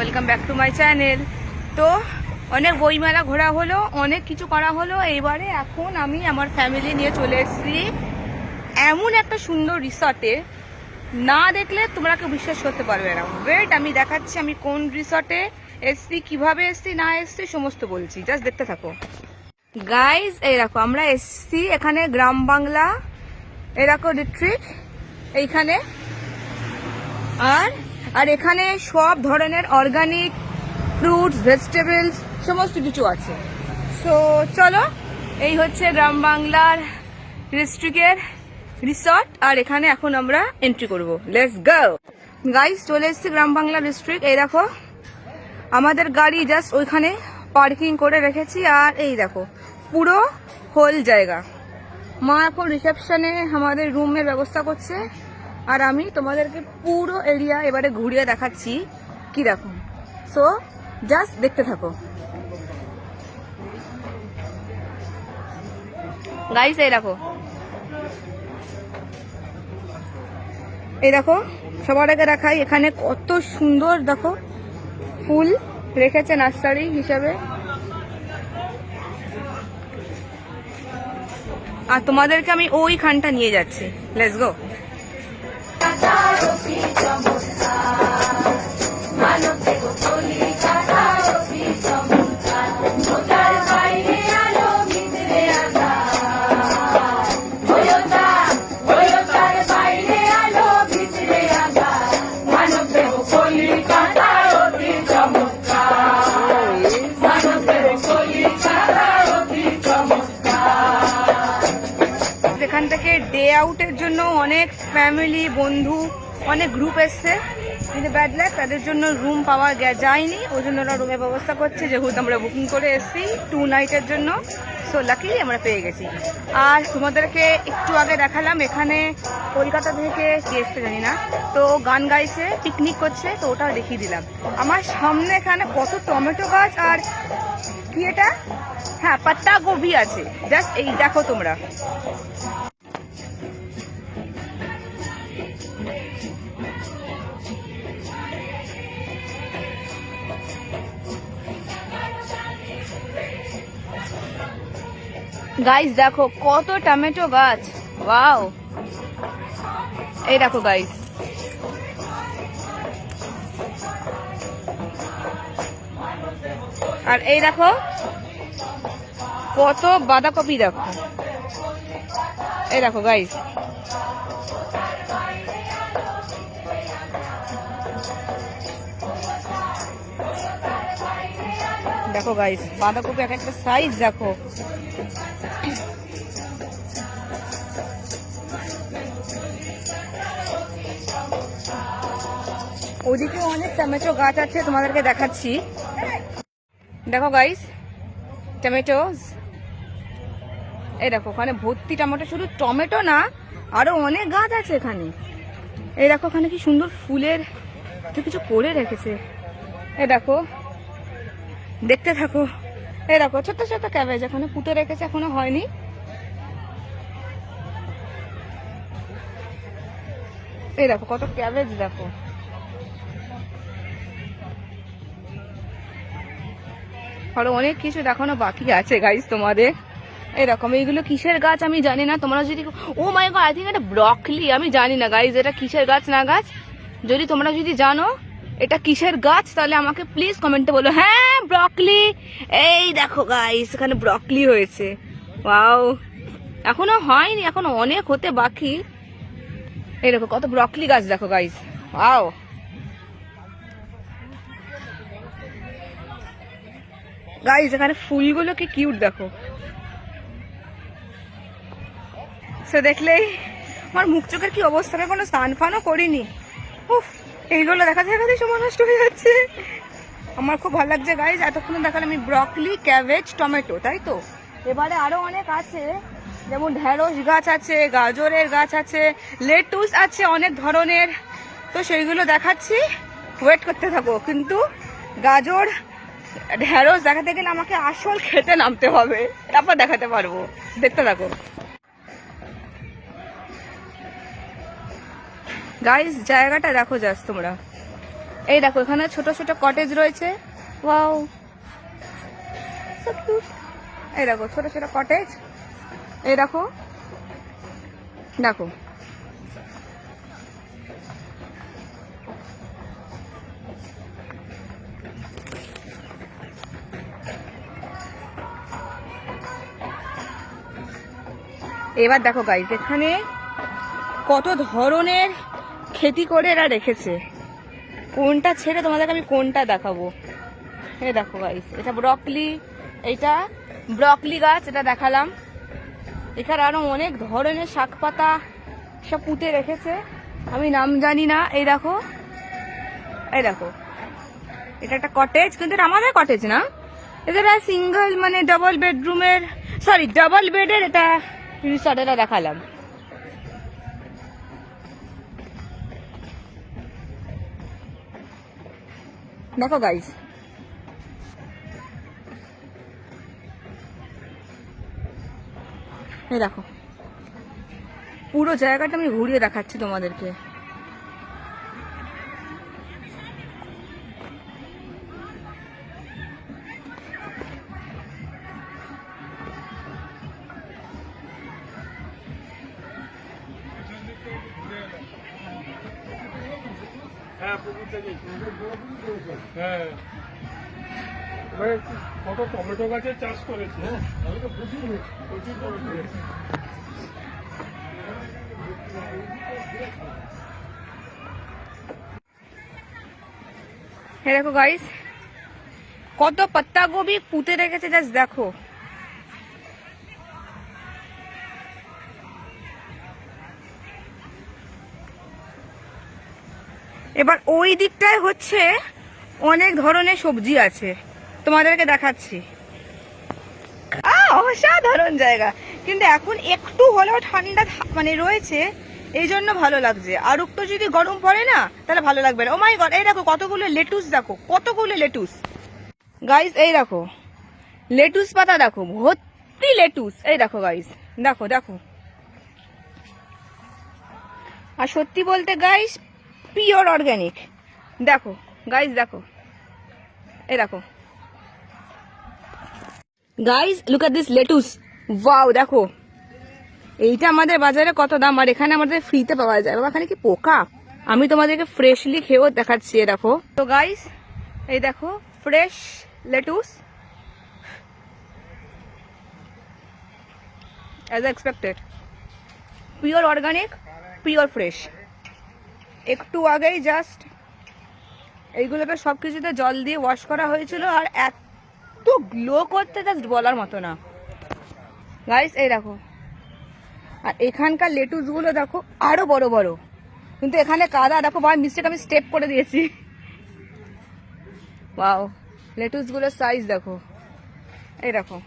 Welcome back to my channel. তো অনেক বইমেলা ঘোরা হলো, অনেক কিছু করা হলো। এইবারে এখন আমি আমার ফ্যামিলি নিয়ে চলে এসেছি এমন একটা সুন্দর রিসর্টে, না দেখলে তোমরা কেউ বিশ্বাস করতে পারবে না। ওয়েট, আমি দেখাচ্ছি আমি কোন রিসর্টে এসছি, কিভাবে এসছি না এসছি সমস্ত বলছি, জাস্ট দেখতে থাকো গাইজ। এই দেখো আমরা এসছি এখানে গ্রাম বাংলা, এই দেখো রিট্রিট এইখানে। আর এখানে সব ধরনের অর্গানিক ফ্রুটস, ভেজিটেবলস সমস্ত কিছু আছে। সো চলো, এই হচ্ছে গ্রাম বাংলার ডিস্ট্রিক্টের রিসর্ট, আর এখানে এখন আমরা এন্ট্রি করব। লেটস গো গাইস, চলে এসেছি গ্রাম বাংলা ডিস্ট্রিক্ট। এই দেখো আমাদের গাড়ি জাস্ট ওইখানে পার্কিং করে রেখেছি, আর এই দেখো পুরো হোল জায়গা। মা এখন রিসেপশনে আমাদের রুমের ব্যবস্থা করছে, আর আমি তোমাদেরকে পুরো এরিয়া এবারে ঘুরিয়ে দেখাচ্ছি কি দেখো। সো জাস্ট দেখতে থাকো গাইস। এই দেখো সবার আগে দেখাই এখানে কত সুন্দর দেখো ফুল রেখেছে নার্সারি হিসাবে। আর তোমাদেরকে আমি ওইখানটা নিয়ে যাচ্ছি, লেটস গো। এখান থেকে ডে আউটের জন্য অনেক ফ্যামিলি, বন্ধু, অনেক গ্রুপ এসছে, কিন্তু ব্যাড লাক তাদের জন্য রুম পাওয়া যায়নি। ওই জন্য ওরা রুমের ব্যবস্থা করছে, যেহেতু আমরা বুকিং করে এসেছি 2 নাইটের জন্য। সো লাকি আমরা পেয়ে গেছি। আর তোমাদেরকে একটু আগে দেখালাম এখানে কলকাতা থেকে কে এসছে জানি না, তো গান গাইছে, পিকনিক করছে, তো ওটা দেখিয়ে দিলাম। আমার সামনে এখানে কত টমেটো গাছ, আর কি এটা, হ্যাঁ পাত্তা গোবি আছে, জাস্ট এই দেখো তোমরা। গাইস দেখো কত টমেটো গাছ, ওয়াও। এই দেখো গাইস, আর এই দেখো কত বাঁধাকপি, দেখো এই দেখো গাইস। দেখো গাইস বাঁধাকপি এক একটা সাইজ দেখো। ওদিকে অনেক টমেটো গাছ আছে, তোমাদেরকে দেখাচ্ছি। দেখো গাইস টমেটোস, এই দেখো ওখানে ভর্তি টমেটো, শুধু টমেটো না আরো অনেক গাছ আছে এখানে। এই দেখো ওখানে কি সুন্দর ফুলের কিছু করে রেখেছে, এই দেখো দেখতে থাকো। এই দেখো ছোট ছোট ক্যাবেজ এখানে পুঁতে রেখেছে, এখনো হয়নি। এই দেখো কত ক্যাবেজ, দেখো আরো অনেক কিছু দেখানো বাকি আছে গাইস তোমাদের। এরকম এইগুলো কিসের গাছ আমি জানি না, তোমরা যদি, ও মাই গড আই থিঙ্ক এটা ব্রকলি, আমি জানি না গাইস এটা কিসের গাছ না গাছ। যদি তোমরা যদি জানো এটা কিসের গাছ তাহলে আমাকে প্লিজ কমেন্টে বলো। হ্যাঁ ব্রকলি, এই দেখো গাইস এখানে ব্রকলি হয়েছে। ওয়াও, এখনো হয়নি, এখনো অনেক হতে বাকি। এই দেখো কত ব্রকলি গাছ দেখো গাইস। ওয়াও, গাইস এখানে ফুলগুলো কি কিউট দেখো। সে দেখলেই আমার মুখ চোখের কি অবস্থা, কোনো স্নান ফানও করিনি। উফ, এইগুলো দেখাতে দেখাতে সময় নষ্ট হয়ে যাচ্ছে। আমার খুব ভালো লাগছে গাইস, এতক্ষণ দেখালাম আমি ব্রকলি, ক্যাবেজ, টমেটো, তাই তো। এবারে আরো অনেক আছে, যেমন ঢেঁড়স গাছ আছে, গাজরের গাছ আছে, লেটুস আছে অনেক ধরনের। তো সেইগুলো দেখাচ্ছি, ওয়েট করতে থাকো। কিন্তু গাজর, ঢেঁড়স দেখাতে গেলে আমাকে আসল খেতে নামতে হবে, তারপর দেখাতে পারবো। দেখতে থাকো গাইস, জায়গাটা দেখো জাস্ট তোমরা। এই দেখো এখানে ছোট ছোট কটেজ রয়েছে। ওয়াও, এই দেখো ছোট ছোট কটেজ। এই দেখো দেখো, এবার দেখো গাইস এখানে কত ধরনের খেতি করে এরা রেখেছে। কোনটা ছেড়ে তোমাদেরকে আমি কোনটা দেখাবো। এই দেখো গাইস, এটা ব্রকলি, এইটা ব্রকলি গাছ, এটা দেখালাম। এখানে আরো অনেক ধরনের শাক পাতা সব পুঁতে রেখেছে, আমি নাম জানি না। এই দেখো, এই দেখো এটা একটা কটেজ, কিন্তু এটা আমাদের কটেজ না, এটা সিঙ্গেল মানে ডাবল বেডরুমের, সরি ডাবল বেডের এটা রিসর্ট, এটা দেখালাম। দেখো গাইস, এই দেখো পুরো জায়গাটা আমি ঘুরিয়ে দেখাচ্ছি তোমাদেরকে। হ্যাঁ, কত টমেটো গাছের চাষ করেছে। প্রচুর টমেটো। এই দেখো গাইস কত পাত্তা গোবি পুঁতে রেখেছে, জাস্ট দেখো। এবার ওই দিকটায় হচ্ছে অনেক ধরনের সবজি আছে, তোমাদেরকে দেখাচ্ছি। অসাধারণ জায়গা, কিন্তু এখন একটু হলেও ঠান্ডা মানে রয়েছে, এই জন্য ভালো লাগছে। আর একটু যদি গরম পড়ে না তাহলে ভালো লাগবে না। ও মাই গড, এই দেখো কতগুলো লেটুস, দেখো কতগুলো লেটুস গাইস। এই দেখো লেটুস পাতা, দেখো ভর্তি লেটুস। এই দেখো গাইস, দেখো দেখো। আর সত্যি বলতে গাইস পিওর অর্গানিক। দেখো গাইস, দেখো এই দেখো guys, look at this lettuce. Wow, দেখো এইটা আমাদের বাজারে কত দাম, আর এখানে আমাদের ফ্রিতে পাওয়া যায়। বাবা এখানে কি পোকা, আমি তোমাদেরকে ফ্রেশলি খেয়েও দেখাচ্ছি। দেখো তো গাইস, এই দেখো fresh lettuce, as expected, pure organic, pure fresh. একটু আগেই জাস্ট এইগুলোকে সব কিছুতে জল দিয়ে ওয়াশ করা হয়েছিল, আর এত গ্লো করতে জাস্ট বলার মতো না গাইস। এই দেখো, আর এখানকার লেটুসগুলো দেখো আরো বড় বড়, কিন্তু এখানে কাদা, দেখো বাই মিস্টেক আমি স্টেপ করে দিয়েছি। ওয়াও, লেটুসগুলোর সাইজ দেখো। এই দেখো,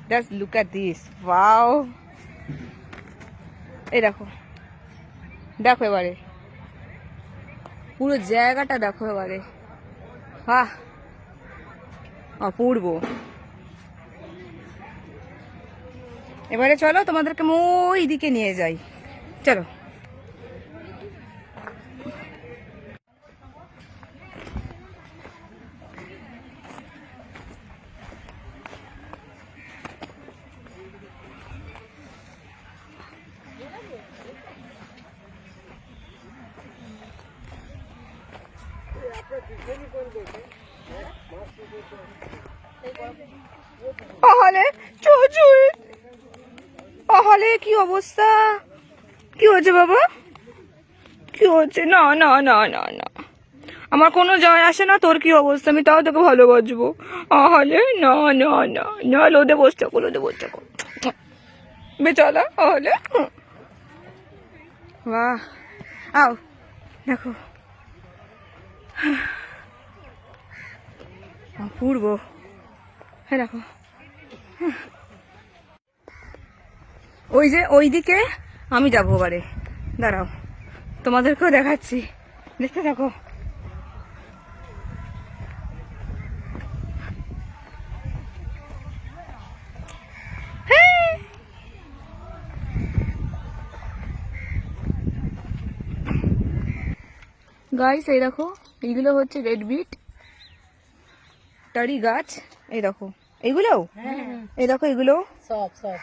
just look at this. Wow, এই দেখো দেখো এবারে পুরো জায়গাটা দেখো এবারে। বাহ, অপূর্ব। এবারে চলো তোমাদেরকে ওই দিকে নিয়ে যাই। চলো। আহালে চুচুই, আহালে কি অবস্থা, কি হচ্ছে বাবা, কি হচ্ছে? না না না না না, আমার কোনো যায় আসে না তোর কি অবস্থা, আমি তাও তোকে ভালোবাসবো। আহালে না না না না, লোদে বসতে কো, লোদে বসতে কো, বেচালা আহালে। বাহ, আও দেখো অপূর্ব, হ্যাঁ দেখো ওই যে ওইদিকে আমি যাবো এবারে, দাঁড়াও তোমাদেরকেও দেখাচ্ছি, দেখতে থাকো। গাইস এই দেখো, এইগুলো হচ্ছে রেড বিট, টারি গাছ, এই দেখো এইগুলো, এই দেখো এগুলো সব সব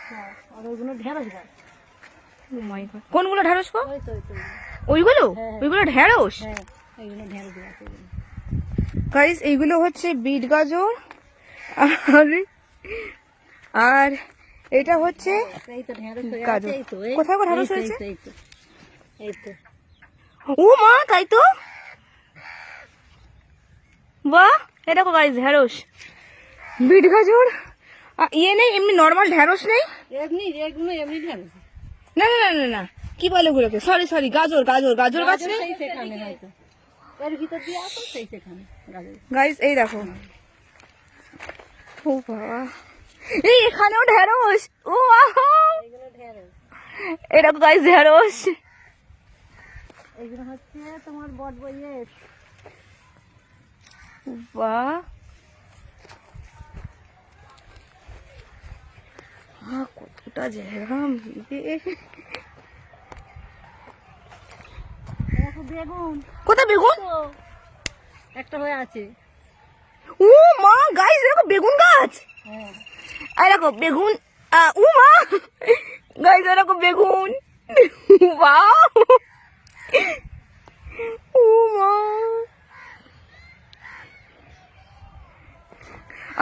আর ওইগুলো ঢেঁড়স গাছ। কোনগুলো ঢেঁড়স গো? ওইগুলো, ওইগুলো ঢেঁড়স। হ্যাঁ এইগুলো ঢেঁড়স গাছ। গাইস এইগুলো হচ্ছে বিট গাজর, আর আর এটা হচ্ছে এই তো ঢেঁড়স হয়ে গাজর। আছে, এই তো কোথায় কোথায় ঢেঁড়স হয়েছে? এই তো এই তো ও মা, তাই তো, বাহ, এটা দেখো গাইস ঢেঁড়স, বিট গাজর, ইয়ে নেই এমনি নর্মাল ঢেঁড়স নেই, এমনি এগুলো এমনি ঢেঁড়স। না না না না না, কি বলে ওগুলোকে, সরি সরি, গাজর গাজর গাজর গাছ নেই সেই সেখানে হয়তো এর ভিতর দিয়ে আসো, সেই সেখানে গাজর। গাইস এই দেখো, ও বাবা, এই এখানেও ঢেঁড়স, ও আহা, এইগুলো ঢেঁড়স। এই দেখো গাইস ঢেঁড়স, এইগুলো হচ্ছে তোমার বট বইয়ের। বাহ, কতটা জায়গা মিলে। দেখো বেগুন কোথায় বেগুন? তো একটা হয়ে আছে। ও মা গাইস দেখো বেগুন গাছ, হ্যাঁ এই দেখো বেগুন, ও মা গাইস দেখো বেগুন, বাহ, ও মা,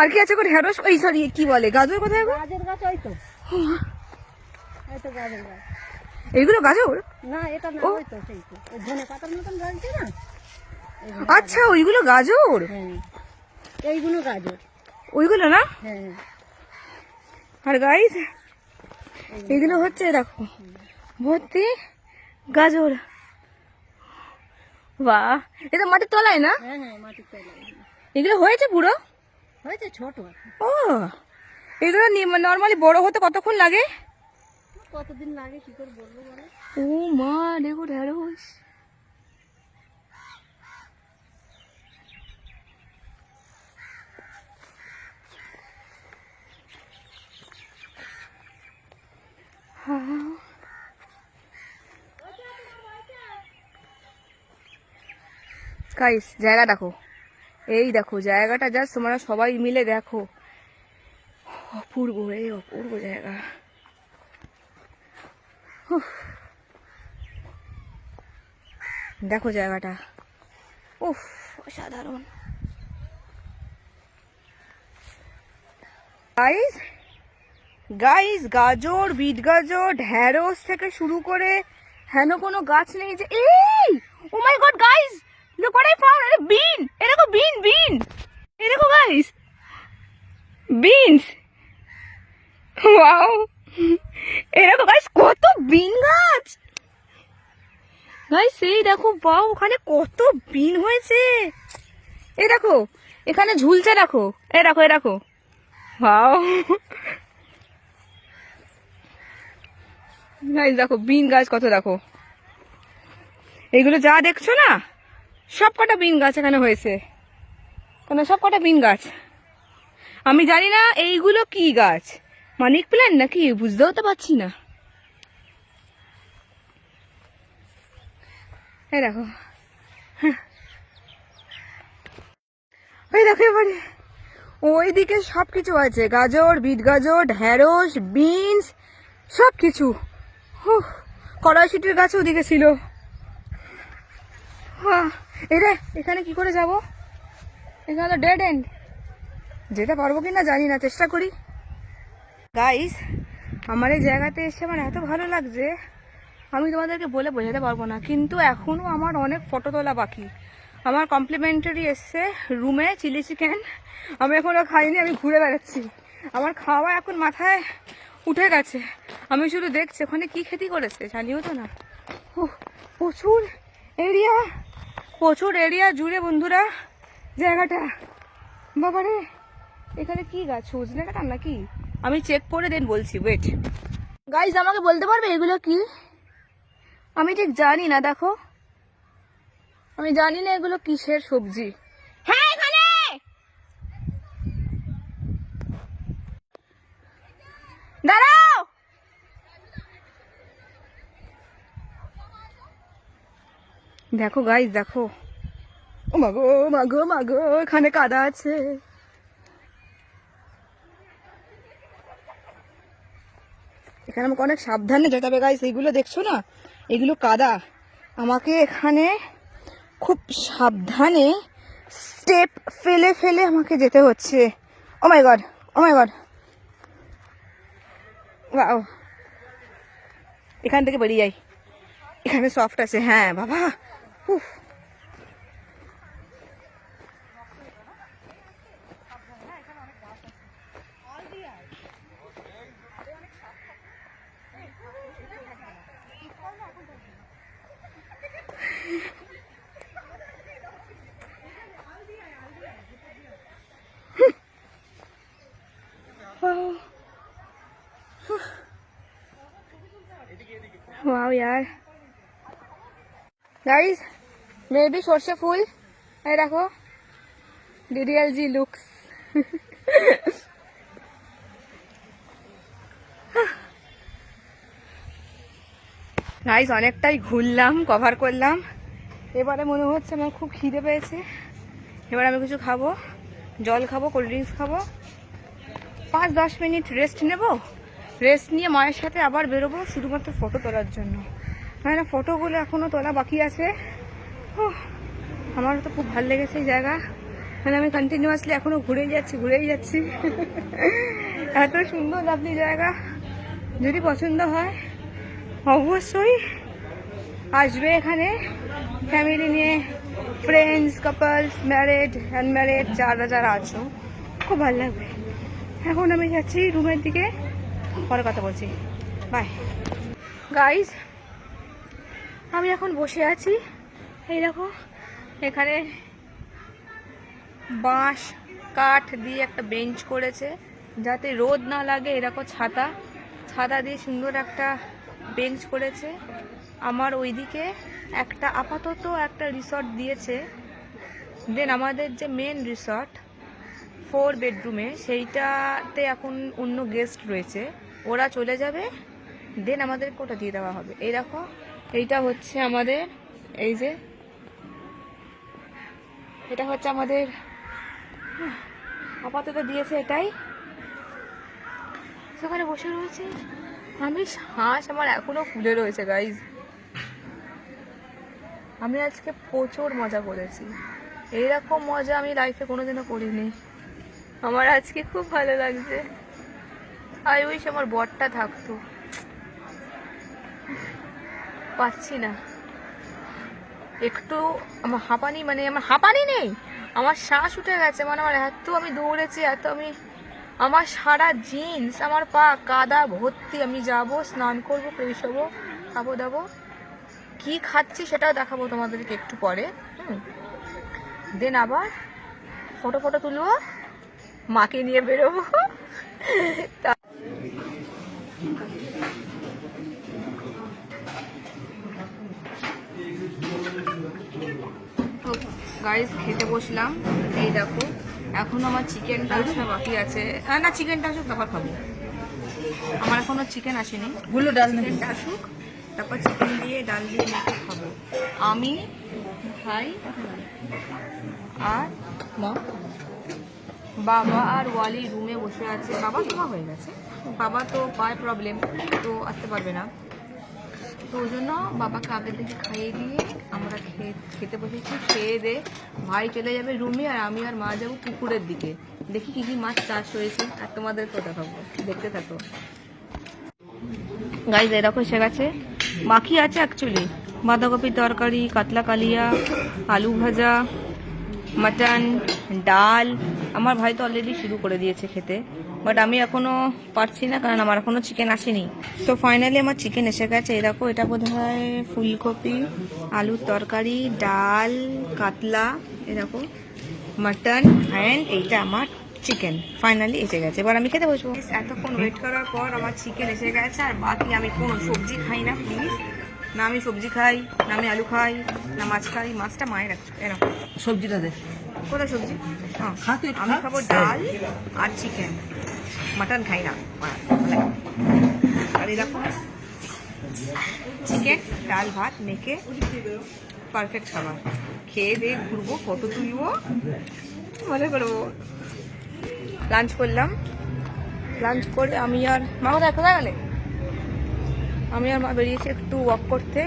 আর কি আছে গো? ঢেঁড়স, এই সরি কি বলে, গাজর কোথায় গো? গাজর গাছ, ওই তো এই তো গাজর গাছ। এইগুলো গাজর? না এটা না, ওই তো সেই তো ওই ধনে পাতার মতন গাছছে না, এইগুলো। আচ্ছা ওইগুলো গাজর, হ্যাঁ এইগুলো গাজর। ওইগুলো না। হ্যাঁ আর গাইস এগুলো হচ্ছে দেখো ভর্তি গাজর, বাহ, এটা মাটির তলায় না? হ্যাঁ হ্যাঁ মাটির তলায় এগুলো হয়েছে পুরো? হয়েছে, ছোট আছে। ও, এগুলো নর্মালি বড় হতে কতক্ষণ লাগে? কতদিন লাগে কি করে বলবো বলো। ও মা দেখো ঢেঁড়স, গাইস জায়গা দেখো, এই দেখো জায়গাটা জাস্ট তোমরা সবাই মিলে দেখো, অপূর্ব, এই অপূর্ব জায়গা। উফ, দেখো জায়গাটা, উফ অসাধারণ। গাইস গাইস গাজর, বিট গাজর, ঢেঁড়স থেকে শুরু করে হেন কোনো গাছ নেই যে, এই oh my god guys, look what I found, এটা বিন, এটা দেখো বিন, বিন, এই দেখো গাইস বিনস, ওয়াও, এই দেখো গাইস কত বিন গাছ, গাইস এই দেখো, বাহ ওখানে কত বিন হয়েছে, এই দেখো এখানে ঝুলছে, দেখো এই দেখো, এই দেখো, ওয়াও গাইস দেখো বিন গাছ কত, দেখো এইগুলো যা দেখছো না সব কটা বিন গাছ এখানে হয়েছে, কেন সব কটা বিন গাছ, আমি জানি না এইগুলো কি গাছ, মানিক প্ল্যান্ট নাকি বুঝতেও তো পারছি না। এই দেখো, ওই দেখো এবারে ওইদিকে সব কিছু আছে, গাজর, বিট গাজর, ঢেঁড়স, বিনস, সব কিছু। কড়াইশুটির গাছ ওদিকে ছিল। এরে এখানে কি করে যাব? এখানে তো ডেড এন্ড, যেতে পারবো কিনা জানি না, চেষ্টা করি। গাইস, আমার এই জায়গাতে এসে আমার এত ভালো লাগছে, আমি তোমাদেরকে বলে বোঝাতে পারবো না। কিন্তু এখনও আমার অনেক ফটো তোলা বাকি। আমার কমপ্লিমেন্টারি এসছে রুমে চিলি চিকেন, আমি এখনও খাইনি, আমি ঘুরে বেড়াচ্ছি। আমার খাওয়া এখন মাথায় উঠে গেছে, আমি শুধু দেখছি ওখানে কি খেতে করেছে, জানিও তো না। প্রচুর এরিয়া জুড়ে বন্ধুরা জায়গাটা। বাবারে, এখানে কি গাছ, সজনে কাটা নাকি? আমি চেক করে দেন বলছি, ওয়েট। গাইজ, আমাকে বলতে পারবে এগুলো কি? আমি ঠিক জানি না, দেখো আমি জানি না এগুলো কিসের সবজি। হ্যাঁ, এখানে দাঁড়াও। দেখো গাইজ, দেখো, ও মাগো মাগো মাগো, এখানে কাদা আছে। এখানে আমাকে অনেক সাবধানে যেতে হবে গাইজ, এইগুলো দেখছো না, এগুলো কাদা। আমাকে এখানে খুব সাবধানে স্টেপ ফেলে ফেলে আমাকে যেতে হচ্ছে। ও my god, O my god, wow. এখান থেকে বেরিয়ে যাই, এখানে সফট আছে। হ্যাঁ বাবা, উফ। वाओ यार, गाइस मे भी সর্ষে ফুল, এই দেখো ডিডিএলজি লুকস। গাইস, অনেকটাই ঘুরলাম, কভার করলাম। এবারে মনে হচ্ছে আমার খুব খিদে পেয়েছে, এবার আমি কিছু খাবো, জল খাবো, কোল্ড ড্রিঙ্কস খাবো, 5-10 মিনিট রেস্ট নেব। রেস্ট নিয়ে মায়ের সাথে আবার বেরোবো শুধুমাত্র ফটো তোলার জন্য। মানে ফটোগুলো এখনও তোলা বাকি আছে। আমার তো খুব ভালো লেগেছে এই জায়গা, মানে আমি কন্টিনিউয়াসলি এখনও ঘুরেই যাচ্ছি। এত সুন্দর লাভলি জায়গা। যদি পছন্দ হয় অবশ্যই আসবে এখানে, ফ্যামিলি নিয়ে, ফ্রেন্ডস, কাপলস, ম্যারেড, আনম্যারেড, যারা আছো, খুব ভালো লাগবে। এখন আমি যাচ্ছি রুমের দিকে, পরে কথা বলছি, বাই। গাইজ, আমি এখন বসে আছি, এই দেখো এখানে বাঁশ কাঠ দিয়ে একটা বেঞ্চ করেছে যাতে রোদ না লাগে। এরকম ছাতা দিয়ে সুন্দর একটা বেঞ্চ করেছে। আমার ওইদিকে আপাতত একটা রিসর্ট দিয়েছে। দেন আমাদের যে মেন রিসর্ট 4 বেডরুমে, সেইটাতে এখন অন্য গেস্ট রয়েছে, ওরা চলে যাবে, দেন আমাদেরকে ওটা দিয়ে দেওয়া হবে। এই দেখো, এইটা হচ্ছে আমাদের, এই যে এটা হচ্ছে আমাদের, আপাতত দিয়েছে এটাই। সেখানে বসে রয়েছে আমি, শ্বাস আমার এখনো ফুলে রয়েছে গাইজ। আমি আজকে প্রচুর মজা করেছি, এইরকম মজা আমি লাইফে কোনোদিনও করিনি। আমার আজকে খুব ভালো লাগছে। আই উইশ আমার বরটা থাকতো, পাচ্ছি না। একটু আমার হাঁপানি নেই, আমার শ্বাস উঠে গেছে। মানে আমি দৌড়েছি, আমার সারা জিন্স, আমার পা কাদা ভর্তি। আমি যাব, স্নান করবো, ফ্রেশ হবো, খাবো দাবো, কি খাচ্ছি সেটাও দেখাবো তোমাদেরকে একটু পরে। দেন আবার ফটো তুলবো, মাকে নিয়ে বেরোবো। গাইস, খেতে বসলাম। এই দেখো, এখনো আমার চিকেনটা আসা বাকি আছে। না, চিকেনটা আসুক তারপর খাবো। আমার এখনো চিকেন আসেনি, চিকেনটা আসুক তারপর চিকেন দিয়ে ডাল দিয়ে মেখে খাবো আমি, ভাই আর মা। বাবা আর ওয়ালি রুমে বসে আছে। বাবা তোমা হয়ে গেছে, বাবা তো পায় প্রবলেম, তো আসতে পারবে না, তো ওই জন্য বাবাকে আগে থেকে খাইয়ে দিয়ে আমরা খেতে বসেছি। খেয়ে দে ভাই চলে যাবে রুমে, আর আমি আর মা যাবো পুকুরের দিকে, দেখি কি কি মাছ চাষ হয়েছে আর তোমাদেরকেও দেখাবো, দেখতে থাকো। গাইজ এরকম এসে গেছে, বাকি আছে অ্যাকচুয়ালি বাঁধাকপির তরকারি, কাতলা কালিয়া, আলু ভাজা, মাটন, ডাল। আমার ভাই তো অলরেডি শুরু করে দিয়েছে খেতে, বাট আমি এখনো পারছি না কারণ আমার এখনো চিকেন আসেনি। তো ফাইনালি আমার চিকেন এসে গেছে। এই দেখো, এটা বোধ হয় ফুলকপি, আলুর তরকারি, ডাল, কাতলা, এই দেখো মাটন, অ্যান্ড এইটা আমার চিকেন ফাইনালি এসে গেছে। এবার আমি খেতে বসবো। এতক্ষণ ওয়েট করার পর আমার চিকেন এসে গেছে, আর বাকি আমি কোনো সবজি খাই না প্লিজ, না আমি সবজি খাই, না আমি আলু খাই, না মাছ খাই। মাছটা মায়ের রাখছো এরকম, সবজিটা দে। কোথায় সবজি? আমি খাবো ডাল আর চিকেন, মাটন খাই না। আর এরকম চিকেন ডাল ভাত মেখে পারফেক্ট খাবার খেয়ে দিয়ে ঘুরবো, ফটো তুলবো, মজা করবো। লাঞ্চ করলাম, লাঞ্চ করে আমি আর মা কোথায় গেলে? আমি আর মা বেরিয়েছি একটু ওয়াক করতে।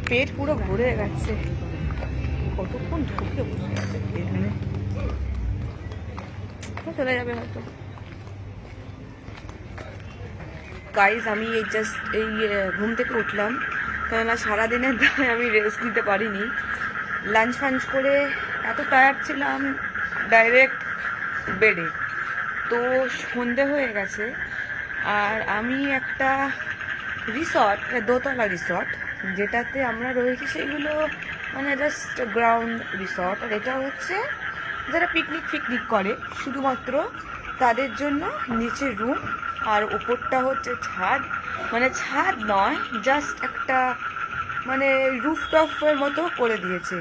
পেট পুরো ভরে গেছে, কতক্ষণ ঢুকে বসে আছে এখানে, চলে যাবে হয়তো। গাইজ আমি এই জাস্ট এই ঘুম থেকে উঠলাম, কেননা সারাদিনের দায় আমি রেস্ট নিতে পারিনি। লাঞ্চ ফাঞ্চ করে এত টায়ার্ড ছিলাম, ডাইরেক্ট বেডে। তো সন্ধে হয়ে গেছে, আর আমি একটা রিসর্ট, দোতলা রিসর্ট যেটাতে আমরা রয়েছি, সেগুলো মানে জাস্ট গ্রাউন্ড রিসর্ট। আর এটা হচ্ছে যারা পিকনিক করে শুধুমাত্র তাদের জন্য নিচের রুম, আর ওপরটা হচ্ছে ছাদ, মানে ছাদ নয়, জাস্ট একটা মানে রুফটপের মতো করে দিয়েছে।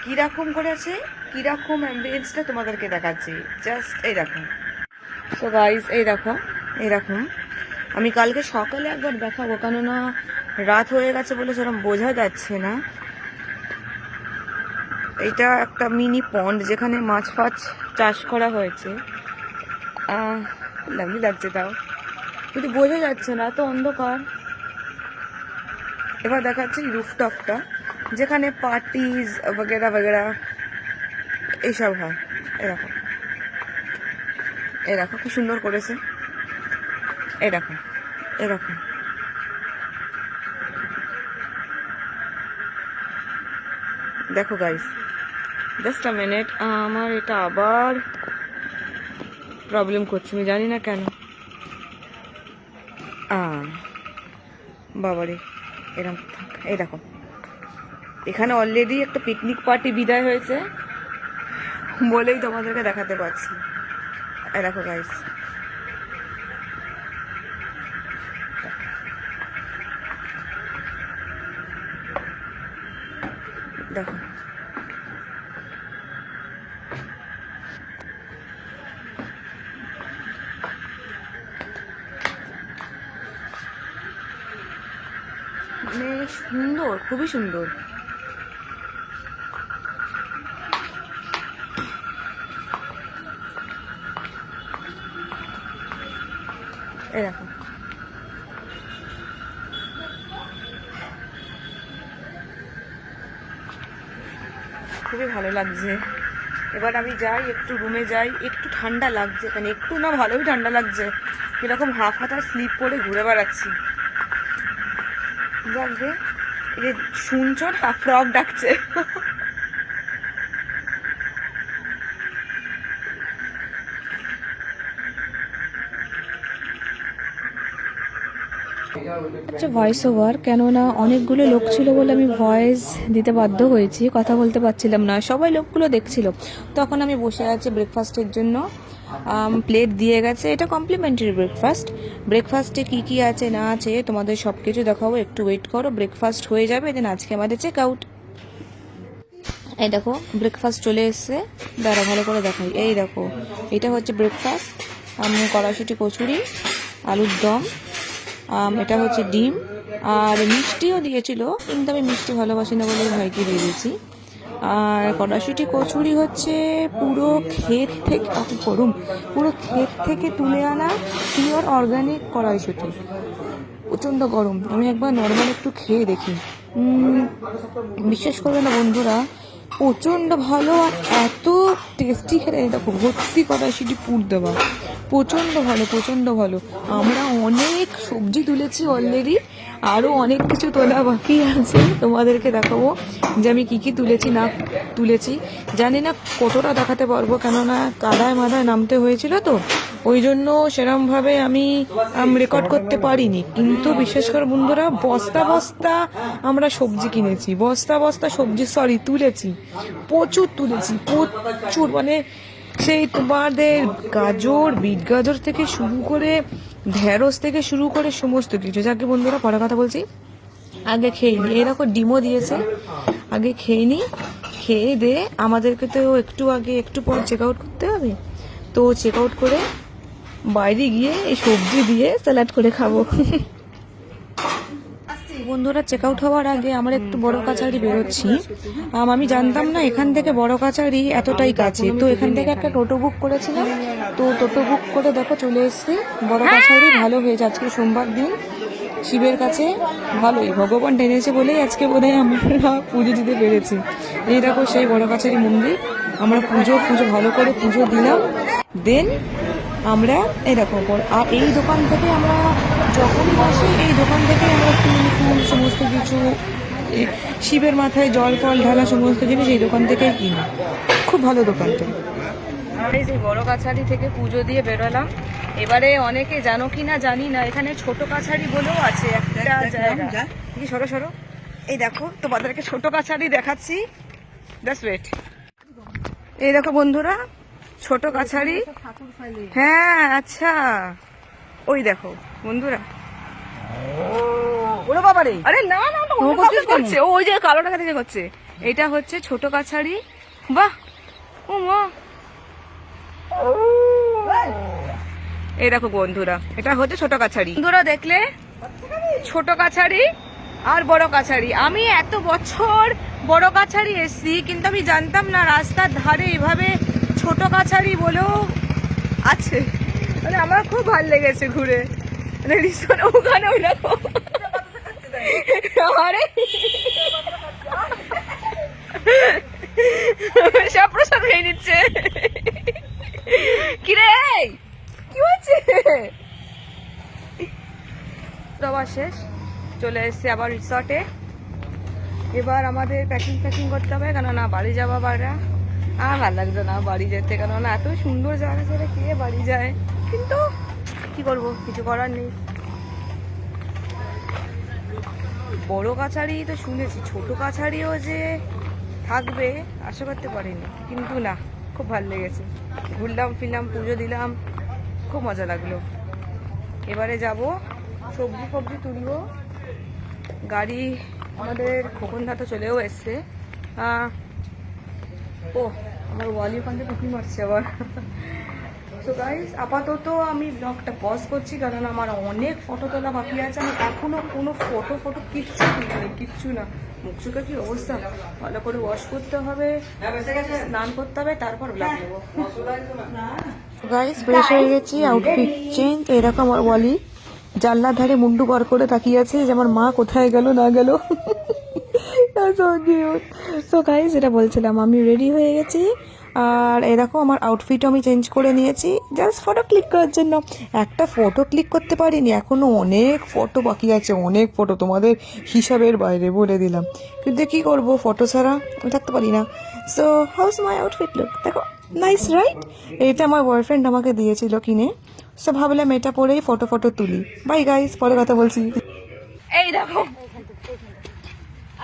কীরকম করেছে, কীরকম অ্যাম্বিয়েন্সটা তোমাদেরকে দেখাচ্ছি, জাস্ট এইরকম। তো গাইজ এইরকম আমি কালকে সকালে একবার দেখাবো, কেননা রাত হয়ে গেছে বলে সেরকম বোঝা যাচ্ছে না। এটা একটা মিনি পন্ড যেখানে মাছ ফাছ চাষ করা হয়েছে, লাভলি লাগছে, তাও কিন্তু বোঝা যাচ্ছে না, তো অন্ধকার। এবার দেখাচ্ছি রুফটপটা, যেখানে পার্টিজ বগেরা বগেরা এইসব হয়। এরকম কি সুন্দর করেছে, এরকম দেখো গাইস। জাস্ট আ মিনিট, আমার এটা আবার প্রবলেম করছে, আমি জানি না কেন। বাবারে, এরকম থাক। এই দেখো, এখানে অলরেডি একটা পিকনিক পার্টি বিদায় হয়েছে বলেই তোমাদেরকে দেখাতে পারছি। এই দেখো গাইস, দেখো মানে সুন্দর, খুবই সুন্দর। এরকম খুবই ভালো লাগছে। এবার আমি যাই, একটু রুমে যাই, একটু ঠান্ডা লাগছে, এখানে একটু না ভালোই ঠান্ডা লাগছে, এরকম হাফ হাতা স্লিপ পরে ঘুরে বেড়াচ্ছি। যাবে এই যে শুনছো না, ফ্রগ ডাকছে। আচ্ছা, ভয়েস ওভার, কেননা অনেকগুলো লোক ছিল বলে আমি ভয়েস দিতে বাধ্য হয়েছি, কথা বলতে পারছিলাম না, সবাই লোকগুলো দেখছিল। তখন আমি বসে আছি ব্রেকফাস্টের জন্য, প্লেট দিয়ে গেছে, এটা কমপ্লিমেন্টারি ব্রেকফাস্টে কি কি আছে না আছে তোমাদের সব কিছু দেখাবো, একটু ওয়েট করো, ব্রেকফাস্ট হয়ে যাবে, দেন আজকে আমাদের চেক আউট। এই দেখো ব্রেকফাস্ট চলে এসছে, দাঁড়া ভালো করে দেখাই। এই দেখো, এটা হচ্ছে ব্রেকফাস্ট, কড়াইশুঁটি, কচুরি, আলুর দম, এটা হচ্ছে ডিম, আর মিষ্টিও দিয়েছিল, কিন্তু আমি মিষ্টি ভালোবাসি না বলে ভাইকে দিয়ে দিয়েছি। আর কড়াইশুঁটি কচুরি হচ্ছে পুরো ক্ষেত থেকে, গরম, পুরো ক্ষেত থেকে তুলে আনা পিওর অর্গানিক কড়াইশুঁটি, প্রচণ্ড গরম। আমি একবার নর্মাল একটু খেয়ে দেখি, বিশ্বাস করবে না বন্ধুরা, প্রচণ্ড ভালো। আর এত টেস্টি খেতে, দেখো ভর্তি কড়াইশুঁটি পুর দেওয়া, প্রচণ্ড ভালো, প্রচণ্ড ভালো। আমরা অনেক সবজি তুলেছি অলরেডি, আরও অনেক কিছু তোলা বাকি আছে, তোমাদেরকে দেখাবো যে আমি কী কী তুলেছি না তুলেছি। জানি না কতটা দেখাতে পারবো, কেননা কাদায় মাদায় নামতে হয়েছিল তো, ওই জন্য সেরমভাবে আমি রেকর্ড করতে পারিনি। কিন্তু বিশেষ করে বন্ধুরা, বস্তা বস্তা আমরা সবজি কিনেছি, বস্তা বস্তা সবজি তুলেছি, প্রচুর তুলেছি, প্রচুর। মানে সেই তোমাদের গাজর, বিট গাজর থেকে শুরু করে, ঢেঁড়স থেকে শুরু করে সমস্ত কিছু। যাকে বন্ধুরা পরে কথা বলছি, আগে খেয়ে নিই। এরকম ডিমও দিয়েছে, আগে খেয়ে নিই। খেয়ে দে আমাদেরকে তো একটু পর চেক আউট করতে হবে, তো চেক আউট করে বাইরে গিয়ে এই সবজি দিয়ে স্যালাড করে খাবো। বন্ধুরা, চেক আউট হওয়ার আগে আমরা একটু বড় কাছারি বেরোচ্ছি। আমি জানতাম না এখান থেকে বড় কাছারি এতটাই কাছে, তো এখান থেকে একটা টোটো বুক করেছিলাম, তো টোটো বুক করে দেখো চলে এসেছি বড় কাছারি। ভালো হয়েছে, আজকে সোমবার দিন, শিবের কাছে ভালোই, ভগবান টেনেছে বলেই আজকে বোধহয় আমরা পুজো দিতে পেরেছি। এই দেখো সেই বড় কাছারি মন্দির, আমরা পুজো ভালো করে পুজো দিলাম, দেন আমরা এরকম। আর এই দোকান থেকে আমরা যখনই আসি, এই দোকান থেকে আমরা ফুল সমস্ত কিছু, শিবের মাথায় জল ফল ঢালা সমস্ত জিনিস এই দোকান থেকেই কিনি, খুব ভালো দোকানটা। এই যে বড় কাছারি থেকে পুজো দিয়ে বেরোলাম। এবারে অনেকে জানো কি না জানি না, এখানে ছোট কাছারি বলেও আছে একটা জায়গা। কি সরো, এই দেখো তোমাদেরকে ছোট কাছারি দেখাচ্ছি, জাস্ট ওয়েট। এই দেখো বন্ধুরা, ছোট কাছারি। হ্যাঁ আচ্ছা, ওই দেখো বন্ধুরা, ওরে বাবারে, আরে না না না, ও করছে, ওই যে কালো টাকা থেকে করছে। এটা হচ্ছে ছোট কাছারি। বাহ, ও মা, এই দেখো বন্ধুরা, এটা হচ্ছে ছোট কাছারি। বন্ধুরা দেখলে, ছোট কাছারি আর বড় কাছারি। আমি এত বছর বড় কাছারি এসছি, কিন্তু আমি জানতাম না রাস্তার ধারে এভাবে ছোট কাছারি বলেও আছে। মানে আমার খুব ভালো লেগেছে ঘুরে, মানে রিসোর্ট ওখানে ওই দেখো, আরে সব প্রসাদ খেয়ে নিচ্ছে। কিরে কি হয়েছে? খাওয়া শেষ, চলে এসেছি আবার রিসর্টে। এবার আমাদের প্যাকিং করতে হবে, কেননা বাড়ি যাওয়া বাড়া আর ভালো লাগছে না বাড়ি যেতে, কেননা এত সুন্দর জায়গা ছেড়ে কে বাড়ি যায়। কিন্তু কি করবো, কিছু করার নেই। বড় কাছারি তো শুনেছি, ছোট কাছারিও যে থাকবে আশা করতে পারিনি, কিন্তু না, খুব ভালো লেগেছে। ঘুরলাম ফিরলাম, পুজো দিলাম, খুব মজা লাগলো। এবারে যাব সবজি তুলবো। গাড়ি আমাদের খোকন দা তো চলেও এসছে। ও আমার ওয়ালি ওখান থেকে টুকি মারছে আবার। তো গাইস, আপাতত আমি ব্লগটা পজ করছি, কারণ আমার অনেক ফটো তোলা বাকি আছে। আমি এখনো কোনো ফটো কিচ্ছু না। মুখ চোখের কি অবস্থা, ভালো করে ওয়াশ করতে হবে, স্নান করতে হবে, তারপর ব্লগ নেবো। গাইস, ফ্রেশ হয়ে গেছি, আউটফিট চেঞ্জ। এরকম আমার ওয়ালি জানলার ধারে মুন্ডু বার করে তাকিয়ে আছে যে আমার মা কোথায় গেল না গেল। সো গাইস, যেটা বলছিলাম, আমি রেডি হয়ে গেছি। আর এরকম আমার আউটফিটও আমি চেঞ্জ করে নিয়েছি, জাস্ট ফটো ক্লিক করার জন্য। একটা ফটো ক্লিক করতে পারিনি, এখনো অনেক ফটো বাকি আছে, অনেক ফটো, তোমাদের হিসাবের বাইরে বলে দিলাম। কিন্তু কি করবো, ফটো ছাড়া আমি থাকতে পারি না। সো হাউস মাই আউটফিট লুক, দেখো, নাইস রাইট? এটা আমার বয়ফ্রেন্ড আমাকে দিয়েছিল কিনে। সো ভাবলাম এটা পরেই ফটো তুলি। বাই গাইস, পরে কথা বলছি। এই দেখো,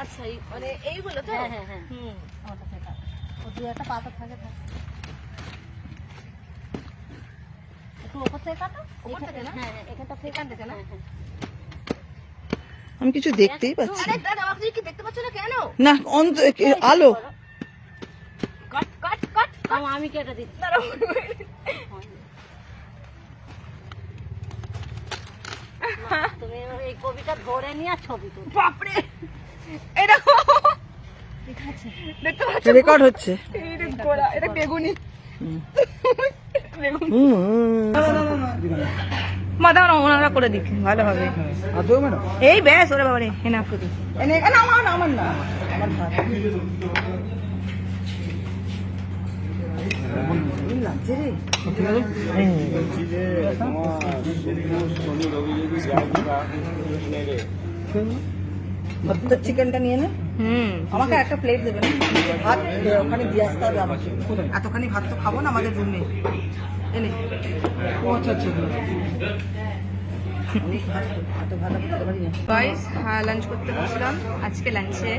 আচ্ছা মানে এইগুলো তো, হ্যাঁ ওই একটা পাতা থাকে, একটু ওপর থেকে কাটো, ওপর থেকে না? হ্যাঁ এখানটা থেকে এখান থেকে না? আমি কিছু দেখতেই পাচ্ছি আরে দাদা, আপনি কি দেখতে পাচ্ছ না কেন? না, আলো। কাট আমি কেটে দিচ্ছি। তুমি এই কবিটা ধরে নিয়ে ছবি তুলো। বাপরে এটা দেখতে পাচ্ছ রেকর্ড হচ্ছে। এটা বেগুনি মাথা ওনারা করে দিক ভালো হবে। এই ব্যাস ওরে বাবারে এনা করি আমার না লাগছে রে। চিকেনটা নিয়ে নে, আমাকে একটা প্লেট দেবে না, ভাত ওখানে দিয়ে আসতে হবে আমাকে। এতখানি ভাত তো খাবো না আমাদের রুমে এনে। গাইস লাঞ্চ করতে বসলাম। আজকে লাঞ্চে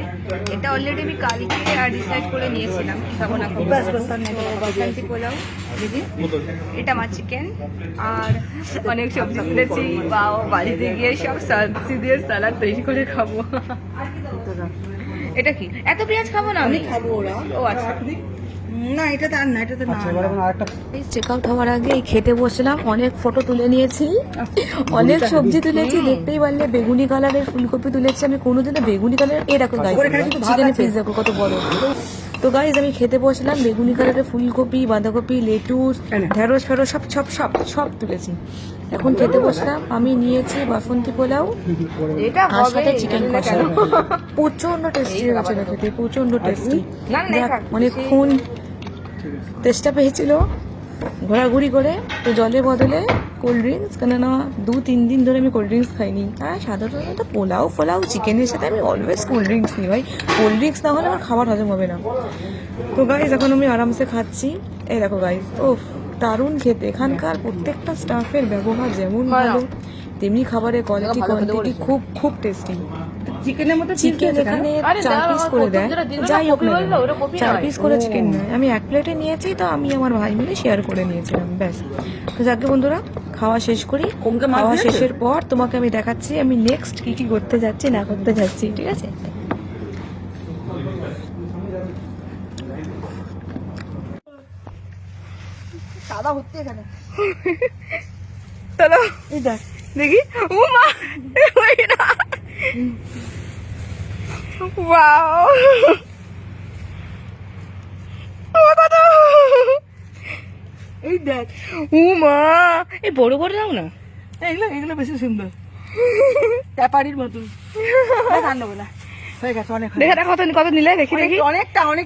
এটা অলরেডি আমি কালকে ডিসাইড করে নিয়েছিলাম কি খাবো না খাবো। বাসন্তী পোলাও, এটা আমার চিকেন, আর অনেক সবজি তুলেছি। বাও, বাড়িতে গিয়ে সব সবজি দিয়ে সালাদ তৈরি করে খাবো। এটা কি এত পেঁয়াজ খাবো না আমি? খাবো ওরা। ও আচ্ছা, না এটা তো আর না, এটা তো না। চেক আউট হওয়ার আগে এই খেতে বসলাম, অনেক ফটো তুলে নিয়েছি, অনেক সবজি তুলেছি। দেখতেই পারলে বেগুনি কালারের ফুলকপি তুলেছি আমি, কোনোদিনও বেগুনি কালার। এই দেখো গাইস, চিকেনের পিস দেখো কত বড়। তো গাইস আমি খেতে বসলাম, বেগুনি কালারের ফুলকপি, বাঁধাকপি, লেটুস, ঢেঁড়স ফেরস সব সব সব সব তুলেছি। এখন খেতে বসলাম। আমি নিয়েছি বাসন্তী পোলাও, আর সাথে চিকেন কষা। প্রচন্ড টেস্টি হয়েছিল খেতে, প্রচন্ড টেস্টি। অনেকক্ষণ টেস্টটা পেয়েছিল ঘোরাঘুরি করে। তো জলের বদলে কোল্ড ড্রিঙ্কস, কেননা 2-3 দিন ধরে আমি কোল্ড ড্রিঙ্কস খাইনি। আর সাধারণত পোলাও চিকেনের সাথে আমি অলওয়েজ কোল্ড ড্রিঙ্কস নিই ভাই, কোল্ড ড্রিঙ্কস না হলে আমার খাবার হজম হবে না। তো গাইজ এখন আমি আরামসে খাচ্ছি। এই দেখো গাইজ, ও দারুণ খেতে। এখানকার প্রত্যেকটা স্টাফের ব্যবহার যেমন ভালো, তেমনি খাবারের কোয়ালিটি কোয়ান্টিটি খুব খুব টেস্টি। চিকেনের মতো চিকেন এখানে 4 পিস করে দেয়, যাই হোক না কেন 4 পিস করে চিকেন নেয়। আমি 1 প্লেটে নিয়েছি, তো আমি আমার ভাই মিলে শেয়ার করে নিয়েছিলাম, ব্যাস। তো যাকে বন্ধুরা, খাওয়া শেষ করি। খাওয়া শেষের পর তোমাকে আমি দেখাচ্ছি আমি নেক্সট কি কি করতে যাচ্ছি না করতে যাচ্ছি, ঠিক আছে? সাদা হচ্ছে এখানে। চলো এই দেখ, দেখি। ও মা, ওয়াও, এই দেখ, ও মা, এই বড় বড় দাও না। এগুলো বেশি সুন্দর, ব্যাপারির মতন। আর নেবো না, হয়ে গেছে অনেক। দেখে দেখো কত নিলে, দেখি দেখি। অনেকটা অনেক।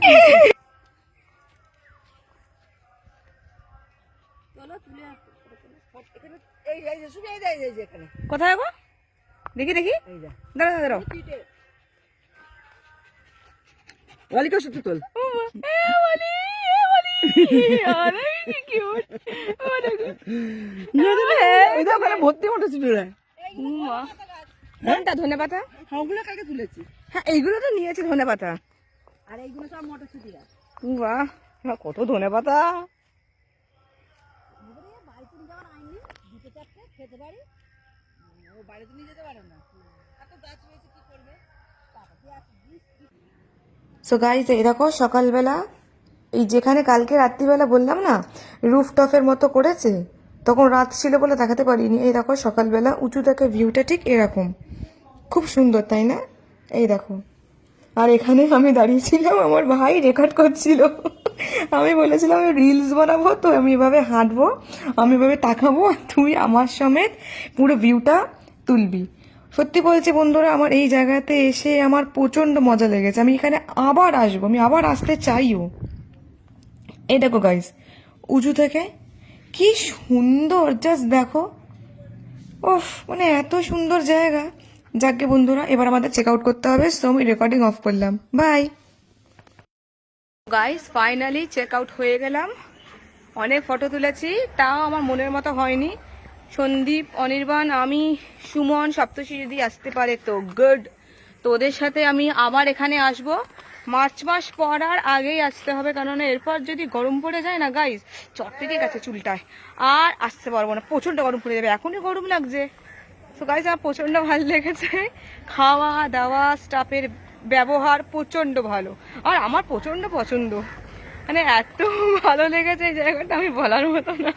কোথায় গো? দেখি দেখি, দাঁড়াও দাঁড়াও। ওয়ালিকা সত্যি তোল। ভর্তি মোটর ছিল। কোনটা ধনে পাতা? ওগুলো কালকে তুলেছি। হ্যাঁ এইগুলো তো নিয়েছি ধনে পাতা। আর এইগুলো সব মটরশুঁটি গাছ। বাহ, কত ধনে পাতা। বাড়িতে নিয়ে যাওয়ার আইনি, 2-4টে খেতে পারি। ও বাড়িতে নিয়ে যেতে পারে না, এত গাছ রয়েছে কি করবে। সো গাইজ এই দেখো সকালবেলা, এই যেখানে কালকে রাত্রিবেলা বললাম না রুফটপের মতো করেছে, তখন রাত ছিল বলে দেখাতে পারিনি। এই দেখো সকালবেলা উঁচু থেকে ভিউটা ঠিক এরকম, খুব সুন্দর তাই না? এই দেখো, আর এখানে আমি দাঁড়িয়েছিলাম, আমার ভাই রেকর্ড করছিল। আমি বলেছিলাম আমি রিলস বানাবো, তো আমি এভাবে হাঁটবো, আমি এভাবে তাকাবো, আর তুই আমার সমেত পুরো ভিউটা তুলবি। সত্যি বলছি বন্ধুরা, আমার এই জায়গাতে এসে আমার প্রচণ্ড মজা লেগেছে। আমি এখানে আবার আসবো, আমি আবার আসতে চাইও। এই দেখো গাইস, উঁচু থেকে কি সুন্দর, জাস্ট দেখো। ওফ, মানে এত সুন্দর জায়গা। যাকে বন্ধুরা, এবার আমাদের চেক আউট করতে হবে, সো আমি রেকর্ডিং অফ করলাম, bye. Guys finally check out হয়ে গেলাম। অনেক ফটো তুলেছি, তাও আমার মনের মতো হয়নি। সন্দীপ, অনির্বাণ, আমি, সুমন, সপ্তর্ষি যদি আসতে পারে তো গুড। তো ওদের সাথে আমি আবার এখানে আসব। মার্চ মাস পড়ার আগেই আসতে হবে, কারণ এরপর যদি গরম পড়ে যায় না গাইস, চট থেকে গেছে চুলটায়, আর আসতে পারবো না, প্রচণ্ড গরম পড়ে যাবে। এখনই গরম লাগছে। তো গাইস আমার প্রচণ্ড ভালো লেগেছে, খাওয়া দাওয়া, স্টাফের ব্যবহার প্রচণ্ড ভালো, আর আমার প্রচণ্ড পছন্দ। মানে এত ভালো লেগেছে এই জায়গাটা, আমি বলার মতো না।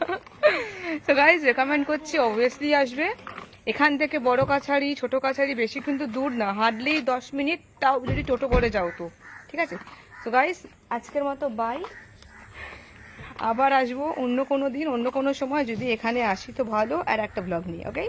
তো গাইজ রেকমেন্ড করছি, অবভিয়াসলি আসবে। এখান থেকে বড় কাছারি ছোট কাছারি বেশি কিন্তু দূর না, হার্ডলি 10 মিনিট, তাও যদি টোটো করে যাও তো। ঠিক আছে, তো গাইস আজকের মতো বাই। আবার আসবো অন্য কোনো দিন, অন্য কোনো সময়, যদি এখানে আসি তো ভালো, আর একটা ব্লগ নিয়ে। ওকে।